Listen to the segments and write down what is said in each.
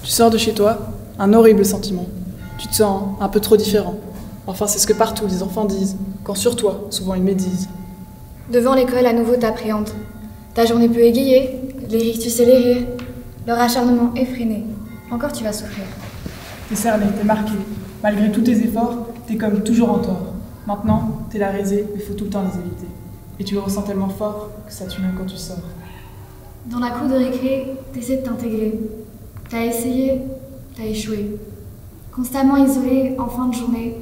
Tu sors de chez toi, un horrible sentiment. Tu te sens un peu trop différent. Enfin, c'est ce que partout les enfants disent, quand sur toi, souvent ils médisent. Devant l'école, à nouveau t'appréhende. Ta journée peut égayer, les rictus et les rires. Leur acharnement effréné. Encore tu vas souffrir. T'es cerné, t'es marqué. Malgré tous tes efforts, t'es comme toujours en tort. Maintenant, t'es la risée, mais faut tout le temps les éviter. Et tu le ressens tellement fort que ça tue même quand tu sors. Dans la cour de récré, t'essaies de t'intégrer. T'as essayé, t'as échoué. Constamment isolé, en fin de journée,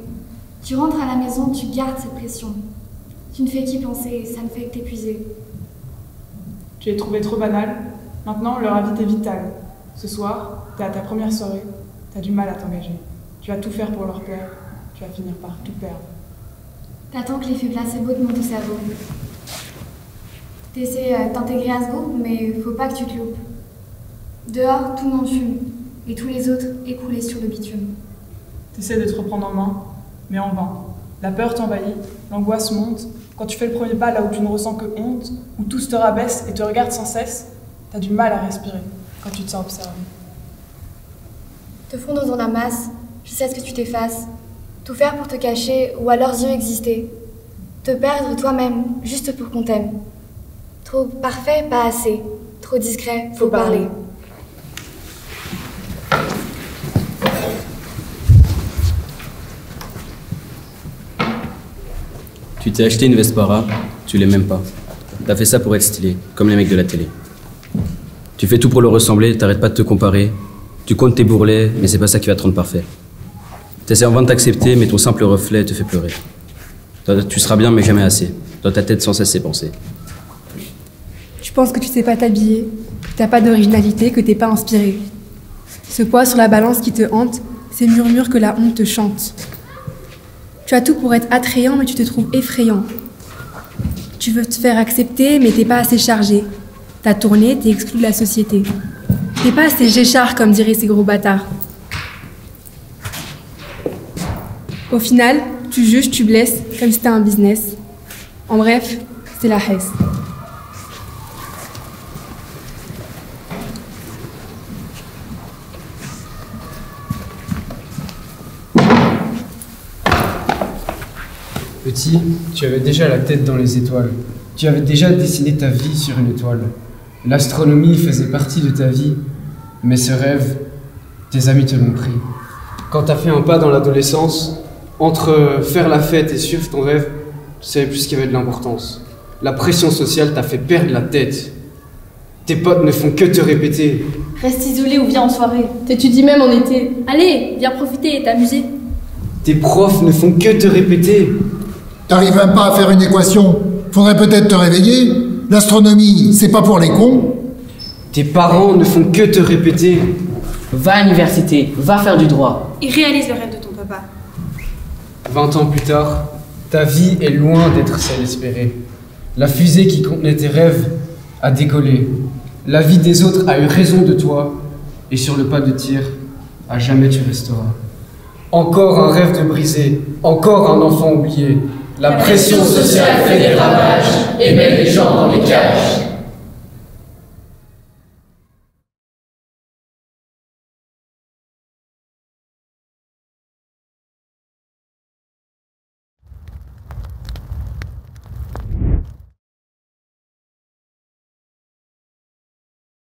tu rentres à la maison, tu gardes cette pression. Tu ne fais qu'y penser, ça ne fait que t'épuiser. Tu es trouvé trop banal. Maintenant, leur avis t'est vital. Ce soir, t'es à ta première soirée. T'as du mal à t'engager. Tu vas tout faire pour leur plaire. Tu vas finir par tout perdre. T'attends que l'effet placebo te monte au cerveau. T'essaies de t'intégrer à ce groupe, mais faut pas que tu te loupes. Dehors, tout le monde fume, et tous les autres écroulés sur le bitume. T'essaies de te reprendre en main, mais en vain. La peur t'envahit, l'angoisse monte. Quand tu fais le premier pas là où tu ne ressens que honte, où tous te rabaissent et te regardent sans cesse, t'as du mal à respirer quand tu te sens observé. Te fondre dans la masse, jusqu'à ce que tu t'effaces. Tout faire pour te cacher ou à leurs yeux exister. Te perdre toi-même, juste pour qu'on t'aime. Trop parfait, pas assez. Trop discret, faut parler. Tu t'es acheté une Vespara, tu l'aimes même pas. T'as fait ça pour être stylé, comme les mecs de la télé. Tu fais tout pour le ressembler, t'arrêtes pas de te comparer. Tu comptes tes bourrelets, mais c'est pas ça qui va te rendre parfait. T'essaies en vain de t'accepter, mais ton simple reflet te fait pleurer. Tu seras bien, mais jamais assez. Dans ta tête, sans cesse ces pensées. Tu penses que tu sais pas t'habiller, que t'as pas d'originalité, que t'es pas inspiré. Ce poids sur la balance qui te hante, ces murmures que la honte te chante. Tu as tout pour être attrayant, mais tu te trouves effrayant. Tu veux te faire accepter, mais t'es pas assez chargé. T'as tourné, t'es exclu de la société. T'es pas assez géchard, comme diraient ces gros bâtards. Au final, tu juges, tu blesses, comme si c'était un business. En bref, c'est la Hesse. Petit, tu avais déjà la tête dans les étoiles. Tu avais déjà dessiné ta vie sur une étoile. L'astronomie faisait partie de ta vie, mais ce rêve, tes amis te l'ont pris. Quand t'as fait un pas dans l'adolescence, entre faire la fête et suivre ton rêve, tu savais plus ce qui avait de l'importance. La pression sociale t'a fait perdre la tête. Tes potes ne font que te répéter. Reste isolé ou viens en soirée. T'étudies même en été. Allez, viens profiter et t'amuser. Tes profs ne font que te répéter. T'arrives même pas à faire une équation. Faudrait peut-être te réveiller. L'astronomie, c'est pas pour les cons. Tes parents ne font que te répéter. Va à l'université, va faire du droit. Et réalise le rêve de ton papa. 20 ans plus tard, ta vie est loin d'être celle espérée. La fusée qui contenait tes rêves a décollé. La vie des autres a eu raison de toi. Et sur le pas de tir, à jamais tu resteras. Encore un rêve de brisé, encore un enfant oublié. La pression sociale fait des ravages et met les gens dans les cages.